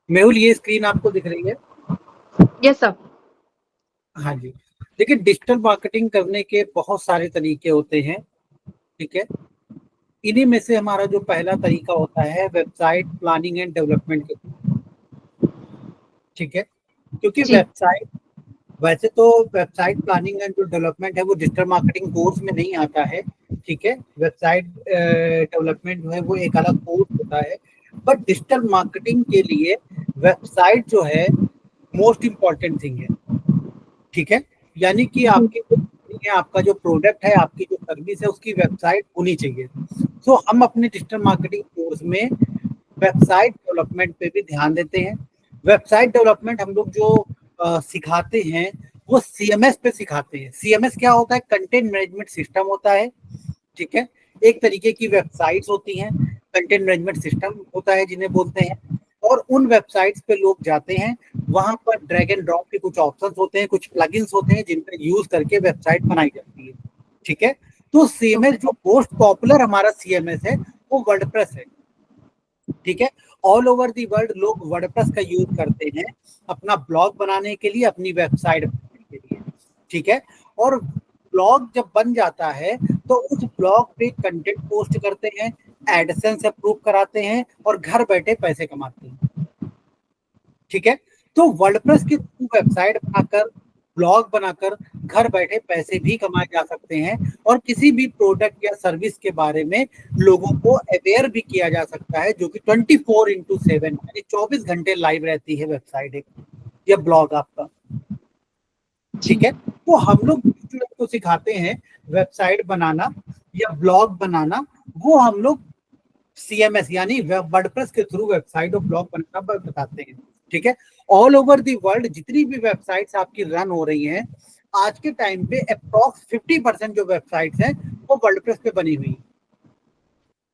मेहुल ये स्क्रीन आपको दिख रही है? Yes sir. हाँ जी। देखिए, डिजिटल मार्केटिंग करने के बहुत सारे तरीके होते हैं, ठीक है। इन्हीं में से हमारा जो पहला तरीका होता है वेबसाइट प्लानिंग एंड डेवलपमेंट के, ठीक है। क्योंकि जी वैसे तो वेबसाइट प्लानिंग एंड जो डेवलपमेंट है वो डिजिटल मार्केटिंग कोर्स में नहीं आता है, ठीक है। वेबसाइट डेवलपमेंट जो है वो एक अलग कोर्स होता है, बट डिजिटल मार्केटिंग के लिए वेबसाइट जो है मोस्ट इम्पॉर्टेंट थिंग है, ठीक है। यानी कि जी आपकी जो company है, आपका जो प्रोडक्ट है, आपकी जो सर्विस है, उसकी वेबसाइट होनी चाहिए। तो हम अपने डिजिटल मार्केटिंग कोर्स में वेबसाइट डेवलपमेंट पे भी ध्यान देते हैं। वेबसाइट डेवलपमेंट हम लोग जो सिखाते हैं वो सीएमएस पे सिखाते हैं। सीएमएस क्या होता है? कंटेंट मैनेजमेंट सिस्टम होता है, ठीक है। एक तरीके की वेबसाइट्स होती हैं, कंटेंट मैनेजमेंट सिस्टम होता है जिन्हें बोलते हैं। और उन वेबसाइट्स पे लोग जाते हैं, वहां पर ड्रैग एंड ड्रॉप के कुछ ऑप्शंस होते हैं, कुछ प्लगइन्स होते हैं जिनका यूज करके वेबसाइट बनाई जाती है, ठीक है। तो सीएमएस जो मोस्ट पॉपुलर हमारा सीएमएस है वो वर्डप्रेस है, ठीक है। ऑल ओवर दी वर्ल्ड लोग वर्डप्रेस का यूज करते हैं अपना ब्लॉग बनाने के लिए, अपनी वेबसाइट बनाने के लिए, ठीक है। और ब्लॉग जब बन जाता है तो उस ब्लॉग पे कंटेंट पोस्ट करते हैं, एडसेंस अप्रूव कराते हैं और घर बैठे पैसे कमाते हैं, ठीक है। तो वर्डप्रेस के थ्रू वेबसाइट बनाकर, ब्लॉग बनाकर घर बैठे पैसे भी कमाए जा सकते हैं, और किसी भी प्रोडक्ट या सर्विस के बारे में लोगों को अवेयर भी किया जा सकता है, जो कि 24x7 यानी 24 घंटे लाइव रहती है वेबसाइट एक या ब्लॉग आपका, जी ठीक है। तो हम लोग स्टूडेंट को सिखाते हैं वेबसाइट बनाना या ब्लॉग बनाना, वो हम लोग सीएमएस यानी वर्डप्रेस के थ्रू वेबसाइट और ब्लॉग बनाना बताते हैं, ठीक है। ऑल ओवर दी वर्ल्ड जितनी भी वेबसाइट्स आपकी रन हो रही हैं आज के टाइम पे अप्रॉक्स 50% जो वेबसाइट्स हैं वो वर्डप्रेस पे बनी हुई है,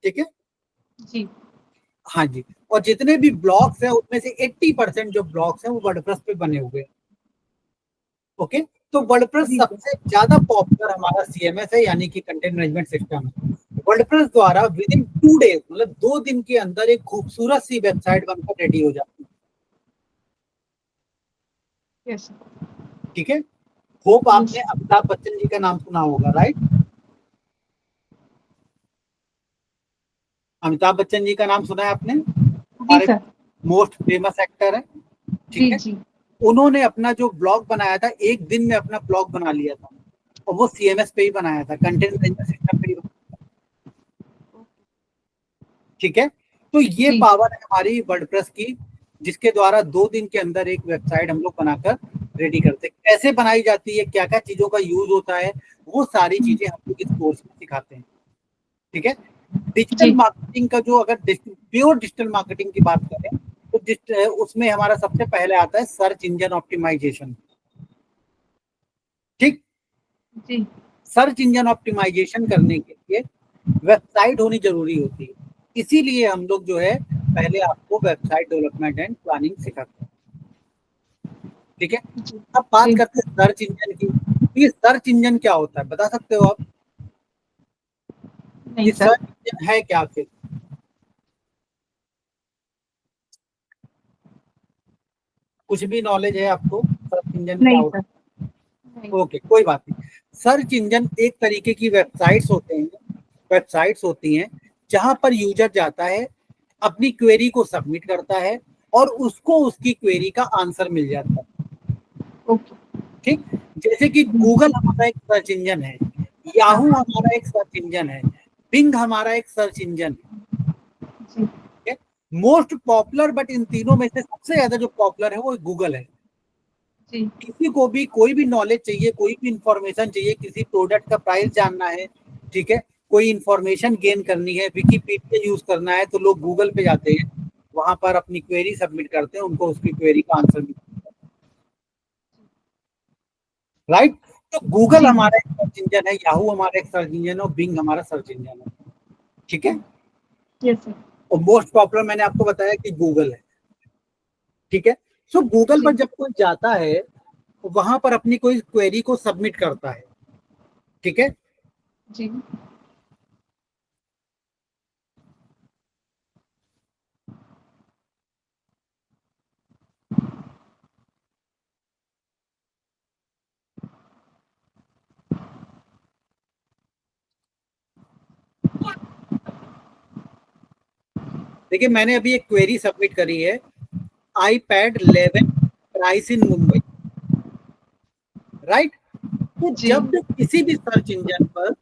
ठीक है। जी हाँ जी। और जितने भी ब्लॉग्स हैं उसमें से 80% जो ब्लॉग्स हैं वो वर्डप्रेस पे बने हुए हैं, ओके। तो वर्डप्रेस जी सबसे ज्यादा पॉपुलर हमारा सीएमएस है, यानी कि कंटेंट मैनेजमेंट सिस्टम है। वर्डप्रेस द्वारा विद इन 2 डेज मतलब 2 दिन के अंदर एक खूबसूरत सी वेबसाइट बनकर रेडी हो जाती है, यस ठीक है। होप यस आपने अमिताभ बच्चन जी का नाम सुना होगा, राइट? अमिताभ बच्चन जी का नाम सुना है आपने? जी हमारे सर। मोस्ट फेमस एक्टर है, ठीक जी है। जी उन्होंने अपना जो ब्लॉग बनाया था एक दिन में अपना ब्लॉग बना लिया था, और वो सीएमएस पे ही बनाया था, कंटेंट मैनेजमेंट सिस्टम पे ही, ठीक है। तो ये जी पावर है हमारी वर्डप्रेस की, जिसके द्वारा 2 दिन के अंदर एक वेबसाइट हम लोग बनाकर रेडी करते हैं। कैसे बनाई जाती है, क्या क्या चीजों का यूज होता है, वो सारी चीजें हम लोग इस कोर्स में सिखाते हैं, ठीक है। डिजिटल जी मार्केटिंग का जो अगर प्योर डिजिटल मार्केटिंग की बात करें तो उसमें हमारा सबसे पहले आता है सर्च इंजन ऑप्टिमाइजेशन, ठीक। जी सर्च इंजन ऑप्टिमाइजेशन करने के लिए वेबसाइट होनी जरूरी होती है, इसीलिए हम लोग जो है पहले आपको वेबसाइट डेवलपमेंट एंड प्लानिंग सिखाते हैं, ठीक है। जी अब बात जी करते हैं सर्च इंजन की। तो ये सर्च इंजन क्या होता है बता सकते हो आप? नहीं ये सर। सर्च इंजन है क्या फिर? कुछ भी नॉलेज है आपको सर्च इंजन क्या नहीं होता सर। नहीं। है? ओके, कोई बात नहीं। सर्च इंजन एक तरीके की वेबसाइट्स होती हैं जहां पर यूजर जाता है, अपनी क्वेरी को सबमिट करता है, और उसको उसकी क्वेरी का आंसर मिल जाता है, ओके। ठीक। जैसे कि जी गूगल हमारा एक सर्च इंजन है, हाँ याहू हमारा एक सर्च इंजन है, बिंग हमारा एक सर्च इंजन जी है, मोस्ट पॉपुलर। बट इन तीनों में से सबसे ज्यादा जो पॉपुलर है वो गूगल है। जी किसी को भी कोई भी नॉलेज चाहिए, कोई भी इंफॉर्मेशन चाहिए, किसी प्रोडक्ट का प्राइस जानना है, ठीक है, कोई इंफॉर्मेशन गेन करनी है, विकीपीडिया यूज करना है, तो लोग गूगल पे जाते हैं, वहां पर अपनी क्वेरी सबमिट करते हैं, उनको उसकी क्वेरी का आंसर मिलता है, राइट। तो गूगल जी हमारा एक सर्च इंजन है, याहू हमारा एक सर्च इंजन है, और बिंग हमारा सर्च इंजन है, ठीक है। Yes sir. और मोस्ट पॉपुलर मैंने आपको बताया कि गूगल है, ठीक है। सो गूगल जी पर जब कोई जाता है वहां पर अपनी कोई क्वेरी को सबमिट करता है, ठीक है। जी देखिए मैंने अभी एक क्वेरी सबमिट करी है, iPad 11 price in Mumbai, right. तो जी जब भी किसी भी सर्च इंजन पर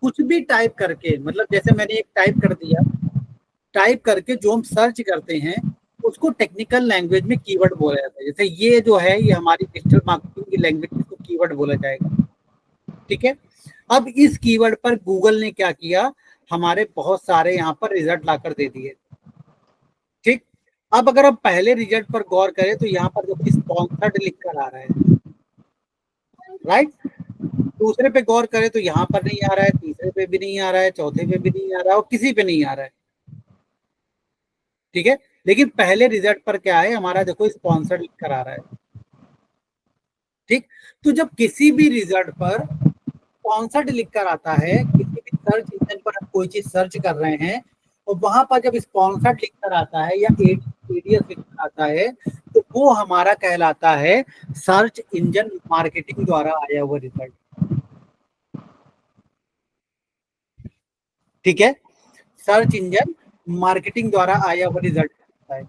कुछ भी टाइप करके, मतलब जैसे मैंने एक टाइप कर दिया, टाइप करके जो हम सर्च करते हैं उसको टेक्निकल लैंग्वेज में कीवर्ड बोला जाता है। जैसे ये जो है ये हमारी डिजिटल मार्केटिंग की लैंग्वेज, इसको कीवर्ड बोला जाएगा, ठीक है। अब इस कीवर्ड पर गूगल ने क्या किया, हमारे बहुत सारे यहाँ पर रिजल्ट लाकर दे दिए, ठीक। अब अगर हम पहले रिजल्ट पर गौर करें तो यहाँ पर देखो स्पॉन्सर्ड लिख कर आ रहा है, राइट। दूसरे पे गौर करें तो यहाँ पर नहीं आ रहा है, तीसरे पे भी नहीं आ रहा है, चौथे पे भी नहीं आ रहा है और किसी पे नहीं आ रहा है, ठीक है। लेकिन पहले रिजल्ट पर क्या है हमारा, देखो स्पॉन्सर्ड लिख कर आ रहा है, ठीक। तो जब किसी भी रिजल्ट पर स्पॉन्सर्ड लिख कर आता है, किसी भी सर्च इंजन पर आप कोई चीज सर्च कर रहे हैं और वहां पर जब स्पॉन्सर्ड लिख कर आता है या एडीएस लिख कर आता है, तो वो हमारा कहलाता है सर्च इंजन मार्केटिंग द्वारा आया हुआ रिजल्ट, ठीक है। सर्च इंजन मार्केटिंग द्वारा आया हुआ रिजल्ट होता है।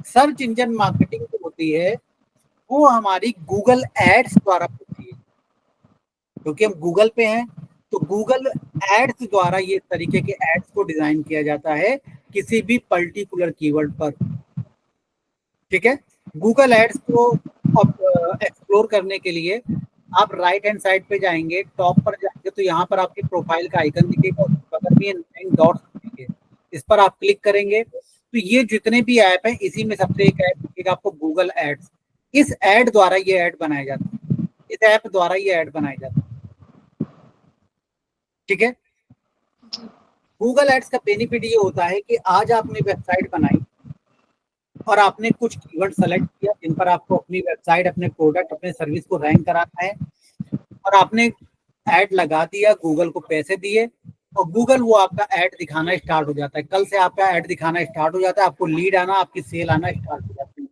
सर्च इंजन मार्केटिंग जो होती है वो हमारी गूगल एड्स द्वारा होती है, क्योंकि हम गूगल पे हैं, तो गूगल एड्स द्वारा ये तरीके के एड्स को डिजाइन किया जाता है किसी भी पर्टिकुलर कीवर्ड पर, ठीक है। गूगल एड्स को एक्सप्लोर करने के लिए आप राइट हैंड साइड पे जाएंगे, टॉप पर जाएंगे तो यहाँ पर आपकी प्रोफाइल का आइकन दिखेगा, उसके बगल में 9 डॉट्स दिखेंगे, इस पर आप क्लिक करेंगे तो ये जितने भी ऐप हैं इसी में सबसे एक ऐप दिखेगा आपको, गूगल एड्स। इस ऐड द्वारा ये ऐड बनाया जाता है, इस ऐप द्वारा ये ऐड बनाया जाता है, ठीक है। गूगल एड्स का बेनिफिट ये होता है कि आज आपने वेबसाइट बनाई और आपने कुछ कीवर्ड सेलेक्ट किया जिन पर आपको अपनी वेबसाइट, अपने प्रोडक्ट, अपने सर्विस को रैंक कराना है, और आपने ऐड लगा दिया, गूगल को पैसे दिए और गूगल वो आपका ऐड दिखाना स्टार्ट हो जाता है। कल से आपका ऐड दिखाना स्टार्ट हो जाता है, आपको लीड आना, आपकी सेल आना स्टार्ट हो जाती है,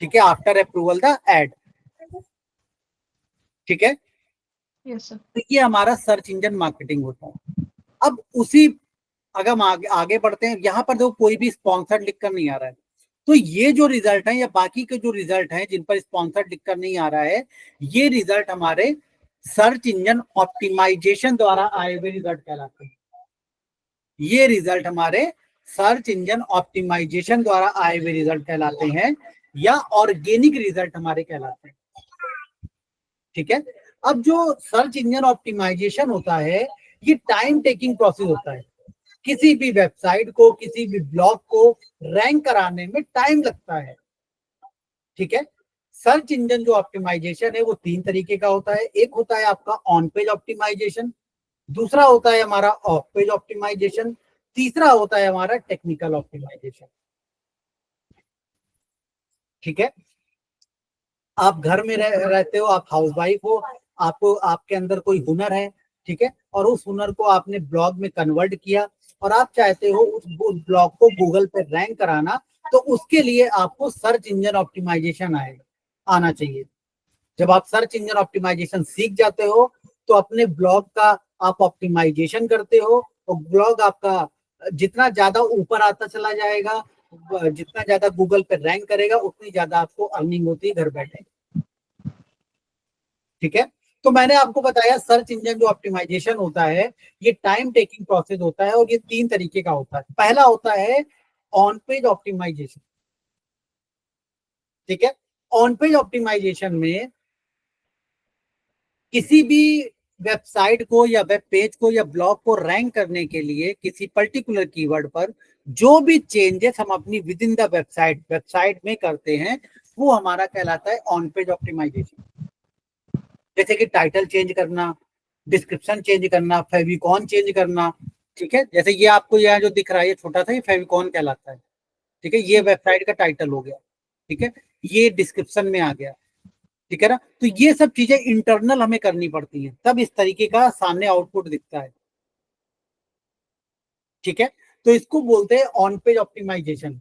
ठीक है, आफ्टर अप्रूवल द ऐड, ठीक है। Yes sir. तो ये हमारा सर्च इंजन मार्केटिंग होता है। अब उसी, अगर हम आगे बढ़ते हैं, यहाँ पर देखो कोई भी स्पॉन्सर्ड लिखकर नहीं आ रहा है, तो ये जो रिजल्ट है या बाकी के जो रिजल्ट हैं जिन पर स्पॉन्सर्ड लिखकर नहीं आ रहा है, ये रिजल्ट हमारे सर्च इंजन ऑप्टिमाइजेशन द्वारा आए हुए रिजल्ट कहलाते हैं। ये रिजल्ट हमारे सर्च इंजन ऑप्टिमाइजेशन द्वारा आए हुए रिजल्ट कहलाते हैं या ऑर्गेनिक रिजल्ट हमारे कहलाते हैं, ठीक है। अब जो सर्च इंजन ऑप्टिमाइजेशन होता है ये टाइम टेकिंग प्रोसेस होता है, किसी भी वेबसाइट को, किसी भी ब्लॉग को रैंक कराने में टाइम लगता है, ठीक है। सर्च इंजन जो ऑप्टिमाइजेशन है वो 3 तरीके का होता है, एक होता है आपका ऑन पेज ऑप्टिमाइजेशन, दूसरा होता है हमारा ऑफ पेज ऑप्टिमाइजेशन, तीसरा होता है हमारा टेक्निकल ऑप्टिमाइजेशन, ठीक है। आप घर में रहते हो, आप हाउसवाइफ हो, आपको, आपके अंदर कोई हुनर है, ठीक है, और उस हुनर को आपने ब्लॉग में कन्वर्ट किया और आप चाहते हो उस ब्लॉग को गूगल पे रैंक कराना, तो उसके लिए आपको सर्च इंजन ऑप्टिमाइजेशन आना चाहिए। जब आप सर्च इंजन ऑप्टिमाइजेशन सीख जाते हो तो अपने ब्लॉग का आप ऑप्टिमाइजेशन करते हो और ब्लॉग आपका जितना ज्यादा ऊपर आता चला जाएगा, जितना ज्यादा गूगल पे रैंक करेगा, उतनी ज्यादा आपको अर्निंग होती है घर बैठे, ठीक है। तो मैंने आपको बताया सर्च इंजन जो ऑप्टिमाइजेशन होता है ये टाइम टेकिंग प्रोसेस होता है और ये 3 तरीके का होता है। पहला होता है ऑन पेज ऑप्टिमाइजेशन, ठीक है। ऑन पेज ऑप्टिमाइजेशन में किसी भी वेबसाइट को या वेब पेज को या ब्लॉग को रैंक करने के लिए किसी पर्टिकुलर कीवर्ड पर जो भी चेंजेस हम अपनी विद इन द वेबसाइट में करते हैं वो हमारा कहलाता है ऑन पेज ऑप्टिमाइजेशन। जैसे कि टाइटल चेंज करना, डिस्क्रिप्शन चेंज करना, फेविकॉन चेंज करना, ठीक है। जैसे ये आपको यहाँ जो दिख रहा है ये छोटा सा, ये फेविकॉन कहलाता है, ठीक है। ये वेबसाइट का टाइटल हो गया, ठीक है, ये डिस्क्रिप्शन में आ गया, ठीक है ना। तो ये सब चीजें इंटरनल हमें करनी पड़ती हैं, तब इस तरीके का सामने आउटपुट दिखता है, ठीक है। तो इसको बोलते हैं ऑन पेज ऑप्टिमाइजेशन।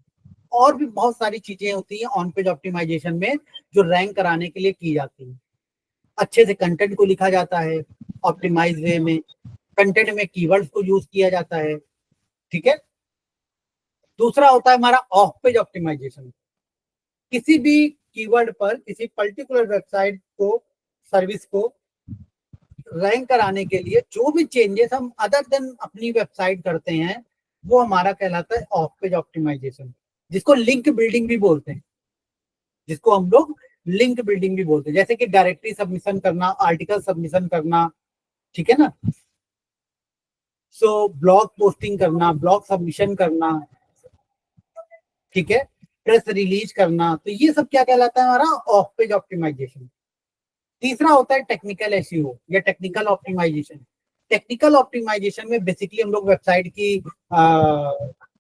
और भी बहुत सारी चीजें होती हैं ऑन पेज ऑप्टिमाइजेशन में जो रैंक कराने के लिए की जाती हैं। अच्छे से कंटेंट को लिखा जाता है ऑप्टिमाइज वे में, कंटेंट में कीवर्ड्स को यूज किया जाता है, ठीक है। दूसरा होता है हमारा ऑफ पेज ऑप्टिमाइजेशन। किसी भी कीवर्ड पर किसी पर्टिकुलर वेबसाइट को, सर्विस को रैंक कराने के लिए जो भी चेंजेस हम अदर देन अपनी वेबसाइट करते हैं वो हमारा कहलाता है ऑफ पेज ऑप्टिमाइजेशन, जिसको लिंक बिल्डिंग भी बोलते हैं, जिसको हम लोग लिंक बिल्डिंग भी बोलते हैं। जैसे कि डायरेक्टरी सबमिशन करना, आर्टिकल सबमिशन करना, ठीक है ना, सो ब्लॉग पोस्टिंग करना, ब्लॉग सबमिशन करना, ठीक है, प्रेस रिलीज करना, तो ये सब क्या कहलाता है हमारा ऑफ पेज ऑप्टिमाइजेशन। तीसरा होता है टेक्निकल एसईओ या टेक्निकल ऑप्टिमाइजेशन। टेक्निकल ऑप्टिमाइजेशन में बेसिकली हम लोग वेबसाइट की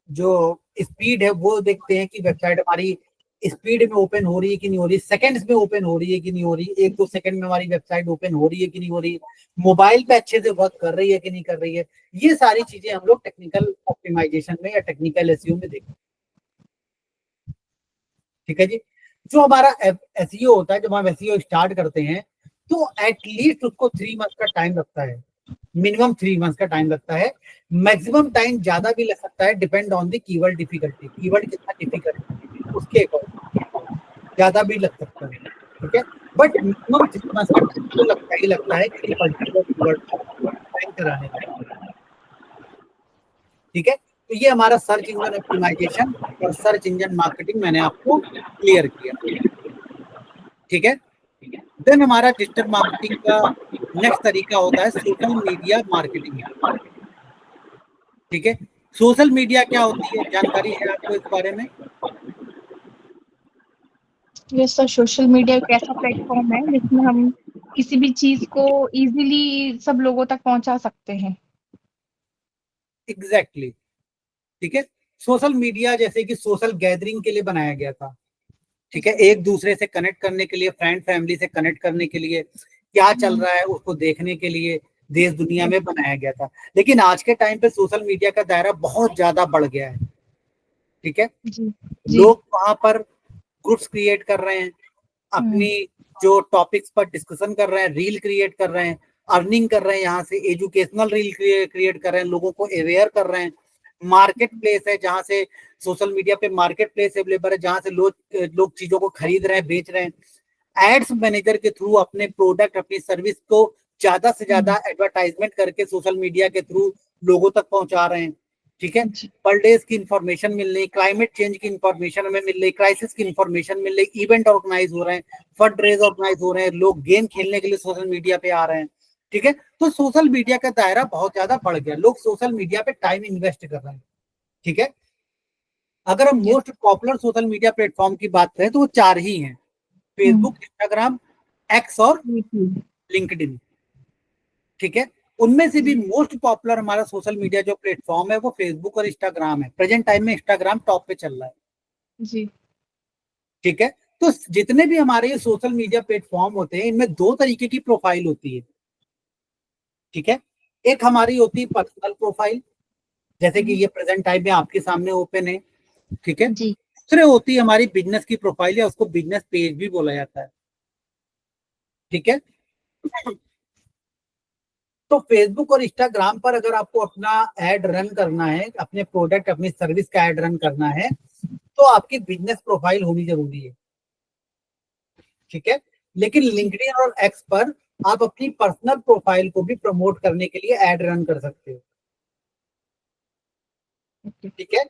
जो स्पीड है वो देखते हैं कि वेबसाइट हमारी स्पीड में ओपन हो रही है कि नहीं हो रही, सेकंड्स में ओपन हो रही है कि नहीं हो रही, 1-2 सेकंड में हमारी वेबसाइट ओपन हो रही है कि नहीं हो रही, मोबाइल पे अच्छे से वर्क कर रही है कि नहीं कर रही है। ये सारी चीजें हम लोग टेक्निकल ऑप्टिमाइजेशन में या टेक्निकल एसईओ में देखते हैं। ठीक है जी। जो हमारा एसईओ होता है, जब हम एसईओ स्टार्ट करते हैं तो एटलीस्ट उसको 3 मंथ का टाइम लगता है, मिनिमम 3 मंथ का टाइम लगता है। मैक्सिमम टाइम ज्यादा भी लग सकता है, depend on the keyword difficulty, keyword कितना डिफिकल्ट है उसके अकॉर्डिंग ज्यादा भी लग सकता है, ठीक है। बट मिनिमम 3 मंथ का टाइम तो लगता ही लगता है किसी पर्टिकुलर कीवर्ड को रैंक कराने में, ठीक है। तो ये हमारा सर्च इंजन ऑप्टिमाइजेशन और सर्च इंजन मार्केटिंग मैंने आपको क्लियर किया, ठीक है। देन हमारा डिजिटल मार्केटिंग का नेक्स्ट तरीका होता है सोशल मीडिया मार्केटिंग, ठीक है। सोशल मीडिया क्या होती है, जानकारी है आपको इस बारे में? यस सर, सोशल मीडिया एक ऐसा प्लेटफॉर्म है जिसमें हम किसी भी चीज को इजीली सब लोगों तक पहुंचा सकते हैं। एग्जैक्टली, ठीक है। सोशल मीडिया जैसे कि सोशल गैदरिंग के लिए बनाया गया था, ठीक है, एक दूसरे से कनेक्ट करने के लिए, फ्रेंड फैमिली से कनेक्ट करने के लिए, क्या चल रहा है उसको देखने के लिए देश दुनिया में बनाया गया था। लेकिन आज के टाइम पे सोशल मीडिया का दायरा बहुत ज्यादा बढ़ गया है, ठीक है। जी जी। लोग वहां पर ग्रुप्स क्रिएट कर रहे हैं, अपनी जो टॉपिक्स पर डिस्कशन कर रहे हैं, रील क्रिएट कर रहे हैं, अर्निंग कर रहे हैं, यहाँ से एजुकेशनल रील क्रिएट कर रहे हैं, लोगों को अवेयर कर रहे हैं। मार्केट प्लेस है जहां से सोशल मीडिया पे मार्केट प्लेस अवेलेबल है, जहां से लोग चीजों को खरीद रहे हैं, बेच रहे हैं। एड्स मैनेजर के थ्रू अपने प्रोडक्ट, अपनी सर्विस को ज्यादा से ज्यादा एडवर्टाइजमेंट करके सोशल मीडिया के थ्रू लोगों तक पहुंचा रहे हैं, ठीक है। पर डेज की इंफॉर्मेशन मिल रही, क्लाइमेट चेंज की इंफॉर्मेशन हमें मिल रही, क्राइसिस की इंफॉर्मेशन मिल रही, इवेंट ऑर्गेनाइज हो रहे हैं, फंड रेज ऑर्गेनाइज हो रहे हैं, लोग गेम खेलने के लिए सोशल मीडिया पे आ रहे हैं, ठीक है। तो सोशल मीडिया का दायरा बहुत ज्यादा बढ़ गया, लोग सोशल मीडिया पे टाइम इन्वेस्ट कर रहे हैं, ठीक है। अगर हम most popular social media platform की बात करें तो वो 4 ही हैं, फेसबुक, इंस्टाग्राम, एक्स और लिंक्डइन, ठीक है। उनमें से भी मोस्ट पॉपुलर हमारा सोशल मीडिया जो प्लेटफॉर्म है वो फेसबुक और इंस्टाग्राम है। प्रेजेंट टाइम में इंस्टाग्राम टॉप पे चल रहा है, जी। ठीक है। तो जितने भी हमारे ये सोशल मीडिया प्लेटफॉर्म होते हैं इनमें 2 तरीके की प्रोफाइल होती है, ठीक है। एक हमारी होती है पर्सनल प्रोफाइल, जैसे कि ये प्रेजेंट टाइम में आपके सामने ओपन है, ठीक है। जी दूसरे होती है हमारी बिजनेस की प्रोफाइल, या उसको बिजनेस पेज भी बोला जाता है, ठीक है। तो फेसबुक और इंस्टाग्राम पर अगर आपको अपना एड रन करना है, अपने प्रोडक्ट, अपनी सर्विस का एड रन करना है, तो आपकी बिजनेस प्रोफाइल होनी जरूरी है, ठीक है। लेकिन लिंक्डइन और एक्स पर आप अपनी पर्सनल प्रोफाइल को भी प्रमोट करने के लिए एड रन कर सकते हो, ठीक है।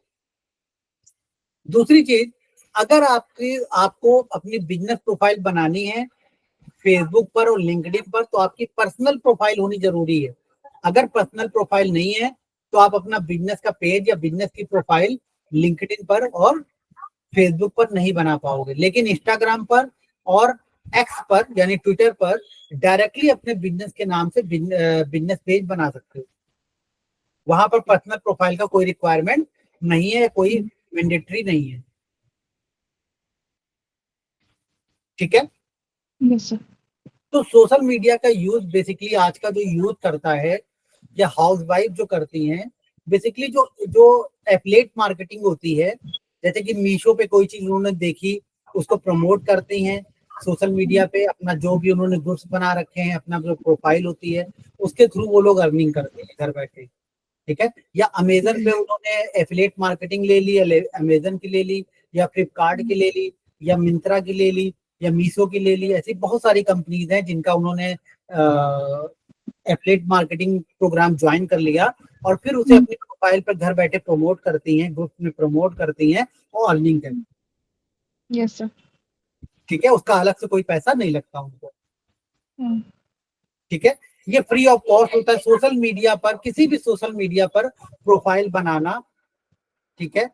दूसरी चीज, अगर आपको अपनी बिजनेस प्रोफाइल बनानी है फेसबुक पर और लिंक्डइन पर, तो आपकी पर्सनल प्रोफाइल होनी जरूरी है। अगर पर्सनल प्रोफाइल नहीं है तो आप अपना बिजनेस का पेज या बिजनेस की प्रोफाइल लिंक्डइन पर और फेसबुक पर नहीं बना पाओगे। लेकिन इंस्टाग्राम पर और एक्स पर यानी ट्विटर पर डायरेक्टली अपने बिजनेस के नाम से बिजनेस पेज बना सकते हो। वहां पर पर्सनल प्रोफाइल का कोई रिक्वायरमेंट नहीं है, कोई मैंडेटरी नहीं है, ठीक है। Yes sir. तो सोशल मीडिया का यूज बेसिकली आज का जो यूज करता है या हाउस वाइफ जो करती हैं, बेसिकली जो जो एफिलिएट मार्केटिंग होती है, जैसे कि मीशो पे कोई चीज उन्होंने देखी उसको प्रमोट करती हैं सोशल मीडिया पे, अपना जो भी उन्होंने ग्रुप्स बना रखे हैं, अपना जो प्रोफाइल होती है उसके थ्रू वो लोग अर्निंग करते हैं घर बैठे, ठीक है। या अमेजन पे उन्होंने एफिलिएट मार्केटिंग ले ली, अमेजन की ले ली, या फ्लिपकार्ट की ले ली, या मिंत्रा की ले ली, या मीशो की ले ली। ऐसी बहुत सारी कंपनीज हैं जिनका उन्होंने एफिलिएट मार्केटिंग प्रोग्राम ज्वाइन कर लिया और फिर उसे अपनी प्रोफाइल पर घर बैठे प्रमोट करती हैं, ग्रुप में प्रमोट करती हैं और अर्निंग करती हैं। Yes sir. ठीक है, उसका अलग से कोई पैसा नहीं लगता उनको। ठीक है, ये फ्री ऑफ कॉस्ट होता है। सोशल मीडिया पर, किसी भी सोशल मीडिया पर प्रोफाइल बनाना, ठीक है,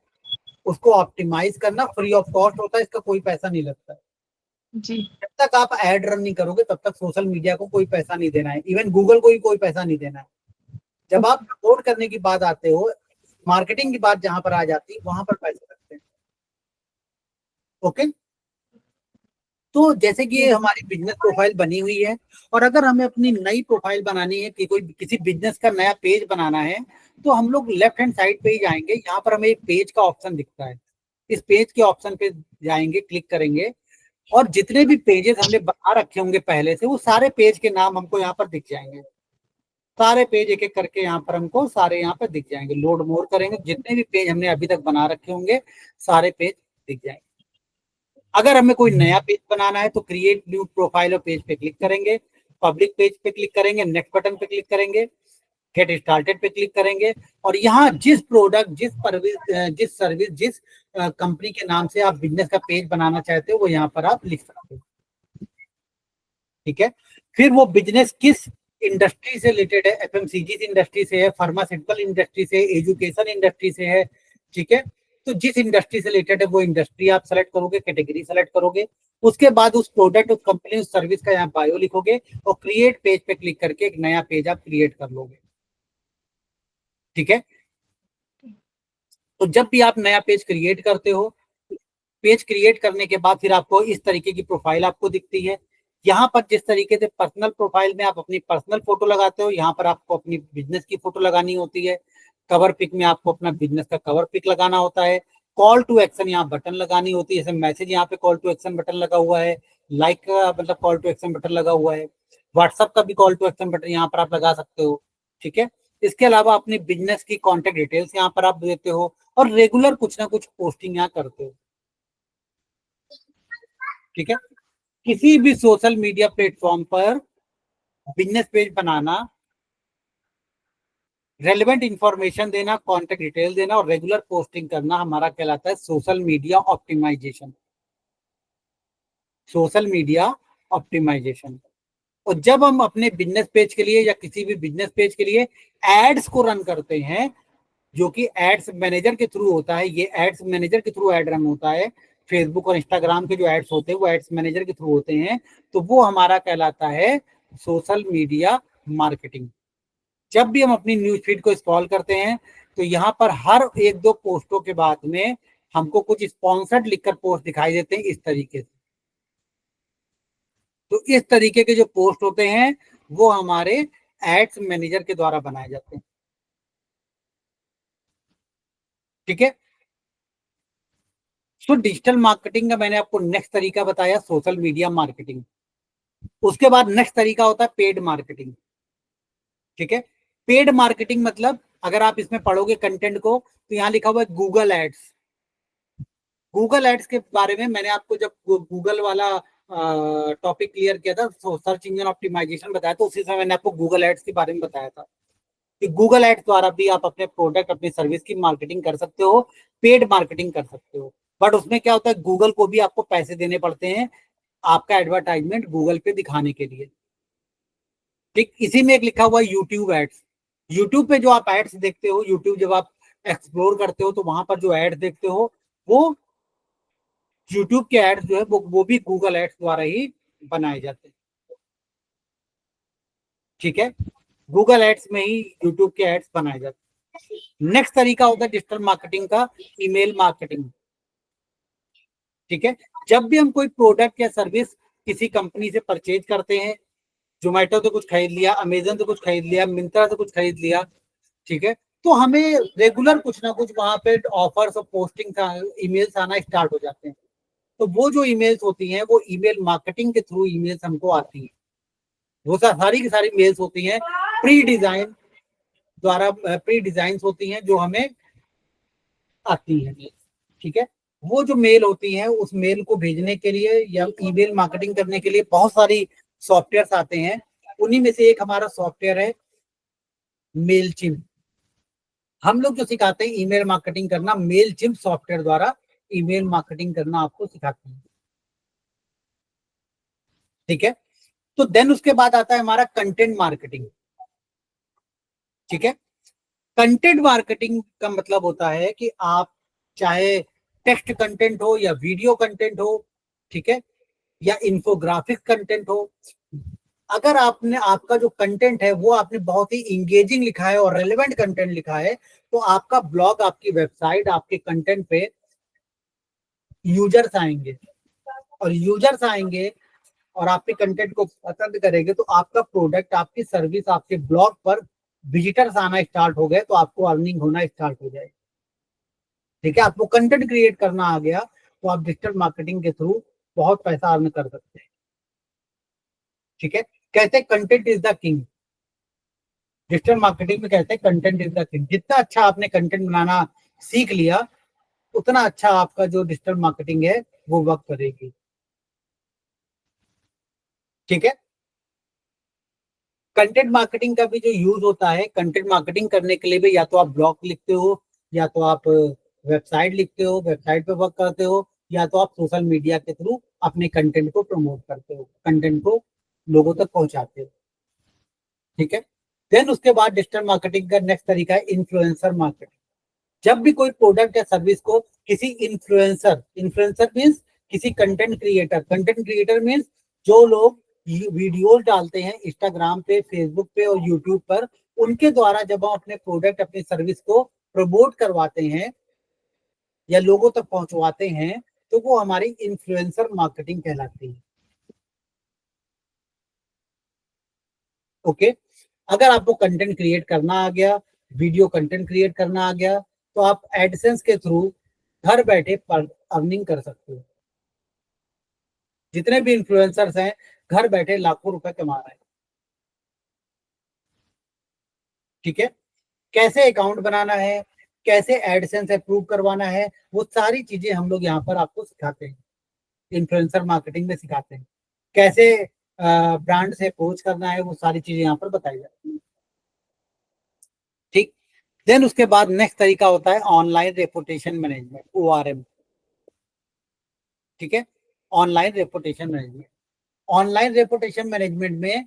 उसको ऑप्टिमाइज करना फ्री ऑफ कॉस्ट होता है, इसका कोई पैसा नहीं लगता है जी। जब तक आप एड रन नहीं करोगे तब तक सोशल मीडिया को कोई पैसा नहीं देना है, इवन गूगल को भी कोई पैसा नहीं देना है। जब आप सपोर्ट करने की बात आते हो, मार्केटिंग की बात जहां पर आ जाती है वहां पर पैसे लगते हैं। ओके, तो जैसे कि ये हमारी बिजनेस प्रोफाइल बनी हुई है, और अगर हमें अपनी नई प्रोफाइल बनानी है कि कोई किसी बिजनेस का नया पेज बनाना है, तो हम लोग लेफ्ट हैंड साइड पे ही जाएंगे, यहाँ पर हमें एक पेज का ऑप्शन दिखता है, इस पेज के ऑप्शन पे जाएंगे, क्लिक करेंगे, और जितने भी पेजेस हमने बना रखे होंगे पहले से, वो सारे पेज के नाम हमको यहाँ पर दिख जाएंगे। सारे पेज एक एक करके यहाँ पर हमको सारे यहाँ पर दिख जाएंगे। लोड मोर करेंगे, जितने भी पेज हमने अभी तक बना रखे होंगे सारे पेज दिख जाएंगे। अगर हमें कोई नया पेज बनाना है तो क्रिएट न्यू प्रोफाइल और पेज पे क्लिक करेंगे, पब्लिक पेज पे क्लिक करेंगे, नेक्स्ट बटन पे क्लिक करेंगे, गेट स्टार्टेड पे क्लिक करेंगे, और यहाँ जिस प्रोडक्ट, जिस सर्विस, जिस कंपनी के नाम से आप बिजनेस का पेज बनाना चाहते हो वो यहाँ पर आप लिख सकते हो। ठीक है, फिर वो बिजनेस किस इंडस्ट्री से रिलेटेड है, एफएमसीजी इंडस्ट्री से है, फार्मास्यूटिकल इंडस्ट्री से, एजुकेशन इंडस्ट्री से है, ठीक है, तो जिस इंडस्ट्री से रिलेटेड है वो इंडस्ट्री आप सेलेक्ट करोगे, कैटेगरी सेलेक्ट करोगे, उसके बाद उस प्रोडक्ट, उस कंपनी, उस सर्विस का यहाँ बायो लिखोगे, और क्रिएट पेज पे क्लिक करके एक नया पेज आप क्रिएट कर लोगे। ठीक है, तो जब भी आप नया पेज क्रिएट करते हो, पेज क्रिएट करने के बाद फिर आपको इस तरीके की प्रोफाइल आपको दिखती है। यहाँ पर जिस तरीके से पर्सनल प्रोफाइल में आप अपनी पर्सनल फोटो लगाते हो, यहाँ पर आपको अपनी बिजनेस की फोटो लगानी होती है। कवर पिक में आपको अपना बिजनेस का कवर पिक लगाना होता है। कॉल टू एक्शन यहाँ बटन लगानी होती है, जैसे मैसेज यहाँ पे कॉल टू एक्शन बटन लगा हुआ है, लाइक का मतलब कॉल टू एक्शन बटन लगा हुआ है, व्हाट्सएप का भी कॉल टू एक्शन बटन यहाँ पर आप लगा सकते हो। ठीक है, इसके अलावा अपनी बिजनेस की कॉन्टेक्ट डिटेल्स यहाँ पर आप देते हो, और रेगुलर कुछ ना कुछ पोस्टिंग यहाँ करते हो। ठीक है, किसी भी सोशल मीडिया प्लेटफॉर्म पर बिजनेस पेज बनाना, रेलेवेंट इंफॉर्मेशन देना, कॉन्टेक्ट डिटेल देना और रेगुलर पोस्टिंग करना हमारा कहलाता है social media optimisation. Social media optimisation. और जब हम अपने बिजनेस पेज के लिए या किसी भी बिजनेस पेज के लिए एड्स को रन करते हैं, जो कि एड्स मैनेजर के थ्रू होता है, ये एड्स मैनेजर के थ्रू एड रन होता है, फेसबुक और इंस्टाग्राम के जो एड्स होते हैं वो एड्स मैनेजर के थ्रू होते हैं, तो वो हमारा कहलाता है सोशल मीडिया मार्केटिंग। जब भी हम अपनी न्यूज फीड को स्क्रॉल करते हैं तो यहाँ पर हर एक दो पोस्टों के बाद में हमको कुछ स्पॉन्सर्ड लिखकर पोस्ट दिखाई देते हैं इस तरीके से। तो इस तरीके के जो पोस्ट होते हैं वो हमारे एड्स मैनेजर के द्वारा बनाए जाते हैं। ठीक है, तो डिजिटल मार्केटिंग का मैंने आपको नेक्स्ट तरीका बताया सोशल मीडिया मार्केटिंग। उसके बाद नेक्स्ट तरीका होता है पेड मार्केटिंग। ठीक है, पेड मार्केटिंग मतलब अगर आप इसमें पढ़ोगे कंटेंट को तो यहाँ लिखा हुआ है गूगल एड्स। गूगल एड्स के बारे में मैंने आपको जब गूगल वाला टॉपिक क्लियर किया था, सर्च इंजन ऑप्टिमाइजेशन बताया, तो उसी समय मैंने आपको गूगल एड्स के बारे में बताया था कि गूगल एड्स द्वारा भी आप अपने प्रोडक्ट, अपनी सर्विस की मार्केटिंग कर सकते हो, पेड मार्केटिंग कर सकते हो। बट उसमें क्या होता है, गूगल को भी आपको पैसे देने पड़ते हैं आपका एडवर्टाइजमेंट गूगल पे दिखाने के लिए। ठीक, इसी में एक लिखा हुआ है यूट्यूब एड्स। यूट्यूब पे जो आप एड्स देखते हो, यूट्यूब जब आप एक्सप्लोर करते हो तो वहां पर जो एड्स देखते हो वो यूट्यूब के एड्स जो है वो भी गूगल एड्स द्वारा ही बनाए जाते हैं। ठीक है, गूगल एड्स में ही यूट्यूब के एड्स बनाए जाते हैं। नेक्स्ट तरीका होता है डिजिटल मार्केटिंग का, ईमेल मार्केटिंग। ठीक है, जब भी हम कोई प्रोडक्ट या सर्विस किसी कंपनी से परचेज करते हैं, जोमेटो से कुछ खरीद लिया, अमेजन से कुछ खरीद लिया, मिंत्रा से कुछ खरीद लिया, ठीक है, तो हमें रेगुलर कुछ ना कुछ वहां पे ऑफर्स और पोस्टिंग ईमेल्स आना स्टार्ट हो जाते हैं। तो वो जो ईमेल्स होती हैं वो ईमेल मार्केटिंग के थ्रू ईमेल्स हमको आती हैं। वो सारी की सारी मेल्स होती हैं प्री डिजाइन, द्वारा प्री डिजाइन होती हैं जो हमें आती हैं, ठीक है। वो जो मेल होती है उस मेल को भेजने के लिए या ईमेल मार्केटिंग करने के लिए बहुत सारी सॉफ्टवेयर आते हैं। उन्हीं में से एक हमारा सॉफ्टवेयर है मेलचिम्प। हम लोग जो सिखाते हैं ईमेल मार्केटिंग करना, मेलचिम्प सॉफ्टवेयर द्वारा ईमेल मार्केटिंग करना आपको सिखाते हैं, ठीक है। तो देन उसके बाद आता है हमारा कंटेंट मार्केटिंग, ठीक है। कंटेंट मार्केटिंग का मतलब होता है कि आप चाहे टेक्स्ट कंटेंट हो या वीडियो कंटेंट हो, ठीक है, या इन्फोग्राफिक कंटेंट हो, अगर आपने आपका जो कंटेंट है वो आपने बहुत ही इंगेजिंग लिखा है और रेलेवेंट कंटेंट लिखा है, तो आपका ब्लॉग, आपकी वेबसाइट, आपके कंटेंट पे यूजर्स आएंगे, और यूजर्स आएंगे और आपके कंटेंट को पसंद करेंगे, तो आपका प्रोडक्ट, आपकी सर्विस, आपके ब्लॉग पर विजिटर्स आना स्टार्ट हो गए तो आपको अर्निंग होना स्टार्ट हो जाए, ठीक है। आपको कंटेंट क्रिएट करना आ गया तो आप डिजिटल मार्केटिंग के थ्रू बहुत पैसा अर्न कर सकते हैं, ठीक है। कहते हैं content is the king, digital marketing में कहते हैं कंटेंट इज द किंग। जितना अच्छा आपने कंटेंट बनाना सीख लिया उतना अच्छा आपका जो डिजिटल मार्केटिंग है वो वर्क करेगी, ठीक है। कंटेंट मार्केटिंग का भी जो यूज होता है, कंटेंट मार्केटिंग करने के लिए भी या तो आप ब्लॉग लिखते हो, या तो आप वेबसाइट लिखते हो, वेबसाइट पे वर्क करते हो, या तो आप सोशल मीडिया के थ्रू अपने कंटेंट को प्रमोट करते हो, कंटेंट को लोगों तक पहुंचाते हो, ठीक है। देन उसके बाद डिजिटल मार्केटिंग का नेक्स्ट तरीका है इन्फ्लुएंसर मार्केटिंग। जब भी कोई प्रोडक्ट या सर्विस को किसी इन्फ्लुएंसर, इन्फ्लुएंसर मीन्स किसी content creator, content creator means जो लोग वीडियोस डालते हैं इंस्टाग्राम पे, फेसबुक पे और यूट्यूब पर, उनके द्वारा जब हम अपने प्रोडक्ट, अपनी सर्विस को प्रमोट करवाते हैं या लोगों तक पहुंचवाते हैं तो वो हमारी इन्फ्लुएंसर मार्केटिंग कहलाती है, ओके। अगर आपको कंटेंट क्रिएट करना आ गया, वीडियो कंटेंट क्रिएट करना आ गया, तो आप एडसेंस के थ्रू घर बैठे अर्निंग कर सकते हो। जितने भी इन्फ्लुएंसर्स हैं घर बैठे लाखों रुपए कमा रहे हैं, ठीक है। कैसे अकाउंट बनाना है, कैसे एडसेंस अप्रूव करवाना है, वो सारी चीजें हम लोग यहाँ पर आपको सिखाते हैं, इन्फ्लुएंसर मार्केटिंग में सिखाते हैं। कैसे ब्रांड से अप्रोच करना है, वो सारी चीजें यहाँ पर बताई जाती है, ठीक। देन उसके बाद नेक्स्ट तरीका होता है ऑनलाइन रेपुटेशन मैनेजमेंट, ORM, ठीक है। Online reputation management, online reputation management में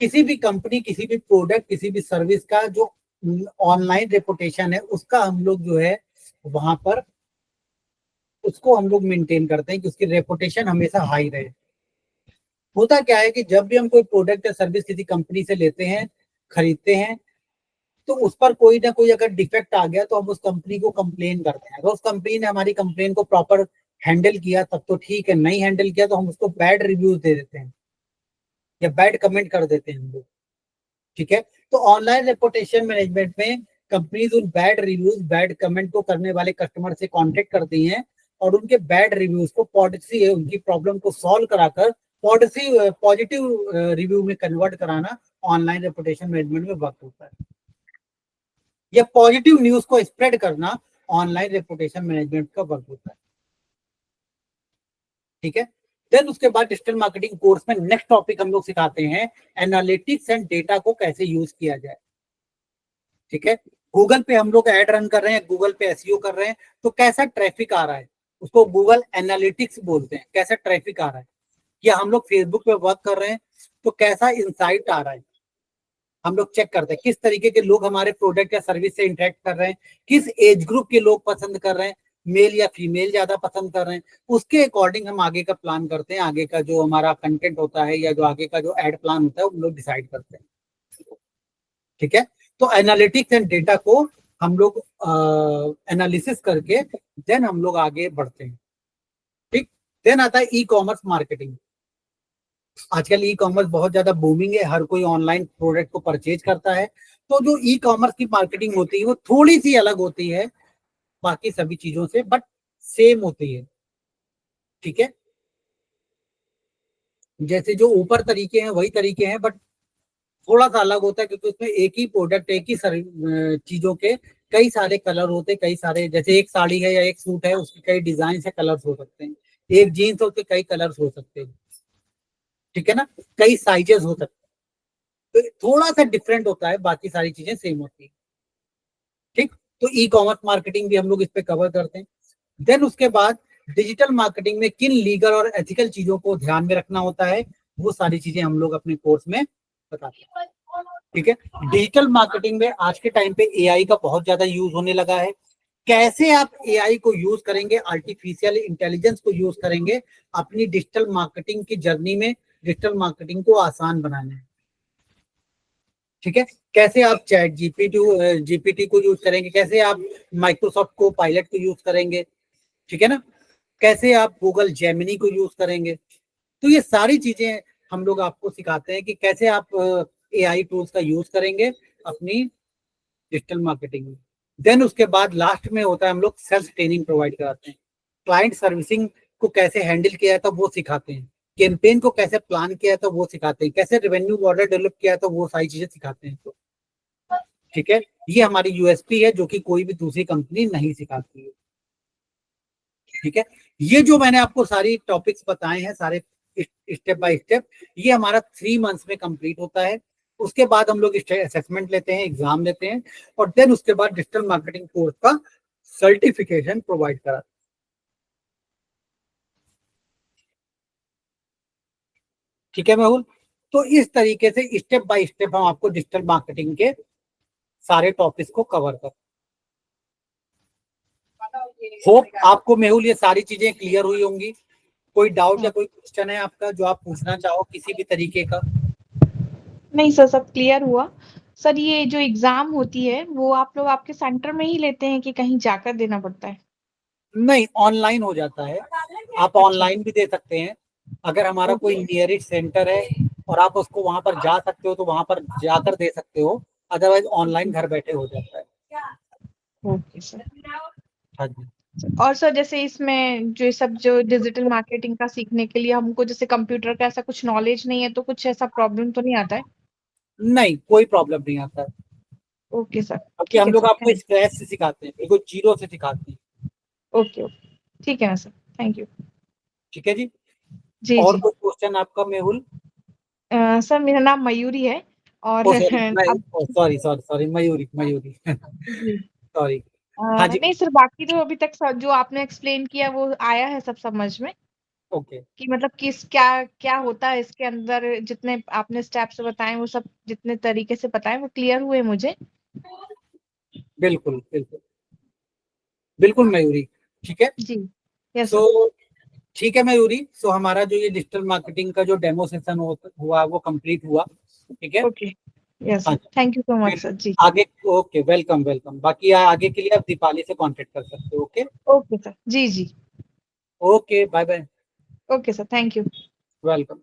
किसी भी कंपनी, किसी भी प्रोडक्ट, किसी भी सर्विस का जो ऑनलाइन रेपुटेशन है उसका हम लोग जो है वहां पर उसको हम लोग मेंटेन करते हैं कि उसकी रेपुटेशन हमेशा हाई रहे। होता क्या है कि जब भी हम कोई प्रोडक्ट या सर्विस किसी कंपनी से लेते हैं, खरीदते हैं, तो उस पर कोई ना कोई अगर डिफेक्ट आ गया तो हम उस कंपनी को कंप्लेन करते हैं। अगर उस कंपनी ने हमारी कंप्लेन को प्रॉपर हैंडल किया तब तो ठीक है, नहीं हैंडल किया तो हम उसको बैड रिव्यूज दे देते हैं या बैड कमेंट कर देते हैं हम लोग, ठीक है। तो ऑनलाइन रेपुटेशन मैनेजमेंट में कंपनीज उन बैड रिव्यूज, बैड कमेंट को करने वाले कस्टमर से कांटेक्ट करती हैं और उनके बैड रिव्यूज को पॉलिसी, उनकी प्रॉब्लम को सॉल्व कराकर पॉजिटिव रिव्यू में कन्वर्ट कराना ऑनलाइन रेपुटेशन मैनेजमेंट में वर्क होता है। या पॉजिटिव न्यूज को स्प्रेड करना ऑनलाइन रेपुटेशन मैनेजमेंट का वर्क होता है, ठीक है। देन उसके बाद डिजिटल मार्केटिंग कोर्स में नेक्स्ट टॉपिक हम लोग सिखाते हैं एनालिटिक्स एंड डेटा को कैसे यूज किया जाए, ठीक है। गूगल पे हम लोग ऐड रन कर रहे हैं, गूगल पे एसईओ कर रहे हैं, तो कैसा ट्रैफिक आ रहा है उसको गूगल एनालिटिक्स बोलते हैं। कैसा ट्रैफिक आ रहा है, या हम लोग फेसबुक पे वर्क कर रहे हैं तो कैसा इंसाइट आ रहा है, हम लोग चेक करते हैं किस तरीके के लोग हमारे प्रोडक्ट या सर्विस से इंटरेक्ट कर रहे हैं, किस एज ग्रुप के लोग पसंद कर रहे हैं, मेल या फीमेल ज्यादा पसंद कर रहे हैं, उसके अकॉर्डिंग हम आगे का प्लान करते हैं। आगे का जो हमारा कंटेंट होता है या जो आगे का जो एड प्लान होता है हम लोग डिसाइड करते हैं, ठीक है। तो एनालिटिक्स एंड डेटा को हम लोग एनालिसिस करके देन हम लोग आगे बढ़ते हैं, ठीक। देन आता है ई कॉमर्स मार्केटिंग। आजकल ई कॉमर्स बहुत ज्यादा बूमिंग है, हर कोई ऑनलाइन प्रोडक्ट को परचेज करता है। तो जो ई कॉमर्स की मार्केटिंग होती है वो थोड़ी सी अलग होती है बाकी सभी चीजों से, बट सेम होती है, ठीक है। जैसे जो ऊपर तरीके हैं वही तरीके हैं, बट थोड़ा सा अलग होता है क्योंकि उसमें एक ही प्रोडक्ट, एक ही चीजों के कई सारे कलर होते हैं, कई सारे, जैसे एक साड़ी है या एक सूट है उसके कई डिजाइन से कलर्स हो सकते हैं, एक जीन्स है उसके कई कलर्स हो सकते हैं, ठीक है ना, कई साइजेस हो सकते हैं, तो थोड़ा सा डिफरेंट होता है, बाकी सारी चीजें सेम होती है, ठीक। तो ई कॉमर्स मार्केटिंग भी हम लोग इस पे कवर करते हैं। देन उसके बाद डिजिटल मार्केटिंग में किन लीगल और एथिकल चीजों को ध्यान में रखना होता है, वो सारी चीजें हम लोग अपने कोर्स में बताते हैं, ठीक है। डिजिटल मार्केटिंग में आज के टाइम पे एआई का बहुत ज्यादा यूज होने लगा है। कैसे आप एआई को यूज करेंगे, आर्टिफिशियल इंटेलिजेंस को यूज करेंगे अपनी डिजिटल मार्केटिंग की जर्नी में, डिजिटल मार्केटिंग को आसान बनाने में, ठीक है। कैसे आप चैट जीपीटी को यूज करेंगे, कैसे आप माइक्रोसॉफ्ट को पायलट को यूज करेंगे, ठीक है ना, कैसे आप गूगल जेमिनी को यूज करेंगे। तो ये सारी चीजें हम लोग आपको सिखाते हैं कि कैसे आप एआई टूल्स का यूज करेंगे अपनी डिजिटल मार्केटिंग में। देन उसके बाद लास्ट में होता है हम लोग सेल्स ट्रेनिंग प्रोवाइड कराते हैं, क्लाइंट सर्विसिंग को कैसे हैंडल किया था वो सिखाते हैं, कैंपेन को कैसे प्लान किया था वो सिखाते हैं, कैसे रेवेन्यू मॉडल डेवलप किया था वो सारी चीजें सिखाते हैं, तो ठीक है। ये हमारी यूएसपी है जो कि कोई भी दूसरी कंपनी नहीं सिखाती है, ठीक है। ये जो मैंने आपको सारी टॉपिक्स बताए हैं सारे स्टेप बाय स्टेप, ये हमारा 3 मंथ्स में कंप्लीट होता है। उसके बाद हम लोग असेसमेंट लेते हैं, एग्जाम लेते हैं, और देन उसके बाद डिजिटल मार्केटिंग कोर्स का सर्टिफिकेशन प्रोवाइड कराते हैं, ठीक है मेहुल। तो इस तरीके से स्टेप बाय स्टेप हम आपको डिजिटल मार्केटिंग के सारे टॉपिक्स को कवर कर, होप आपको मेहुल ये सारी चीजें क्लियर हुई होंगी। कोई डाउट या कोई क्वेश्चन है आपका जो आप पूछना चाहो किसी भी तरीके का? नहीं सर, सब क्लियर हुआ। सर ये जो एग्जाम होती है वो आप लोग आपके सेंटर में ही लेते हैं कि कहीं जाकर देना पड़ता है? नहीं, ऑनलाइन हो जाता है, आप अच्छा। ऑनलाइन भी दे सकते हैं। अगर हमारा कोई ओके। नियरेस्ट सेंटर है और आप उसको वहां पर जा सकते हो तो वहां पर जाकर दे सकते हो, अदरवाइज ऑनलाइन घर बैठे हो जाता है। Okay sir. हाँ जी। और सर जैसे इसमें जो सब जो डिजिटल मार्केटिंग का सीखने के लिए हमको जैसे कंप्यूटर का ऐसा कुछ नॉलेज नहीं है तो कुछ ऐसा प्रॉब्लम तो नहीं आता है? नहीं, कोई प्रॉब्लम नहीं आता है, ओके सर। क्योंकि ठीक हम है लोग सर, आपको थैंक स्क्रैच से सिखाते हैं, बिल्कुल जीरो से सिखाते हैं, ओके ओके, ठीक है ना सर, थैंक यू। ठीक है जी। जी और जी। कोई क्वेश्चन आपका मेहुल? सर मेरा नाम मयूरी है और ओ सॉरी, मैं अब sorry sorry sorry, Mayuri Mayuri ji. Sorry. हाँ जी। नहीं सर, बाकी तो अभी तक जो आपने एक्सप्लेन किया वो आया है सब समझ में, ओके। कि मतलब किस क्या क्या होता है इसके अंदर, जितने आपने स्टेप्स बताए वो सब जितने तरीके से बताए वो क्लियर हुए मुझे। बिल्कुल बिल्कुल बिल्कुल मयूरी, ठीक है। जी। Yes so sir. ठीक है मयूरी, सो हमारा जो ये डिजिटल मार्केटिंग का जो डेमो सेशन हुआ वो कंप्लीट हुआ, ठीक है। ओके। यस हाँ सर, जी। थैंक यू सो मच फिर सर। जी। आगे, ओके, वेलकम वेलकम, बाकी आगे के लिए आप दीपाली से कांटेक्ट कर सकते हो, ओके। Okay sir. जी जी। Okay, bye bye. Okay sir, thank you. Welcome.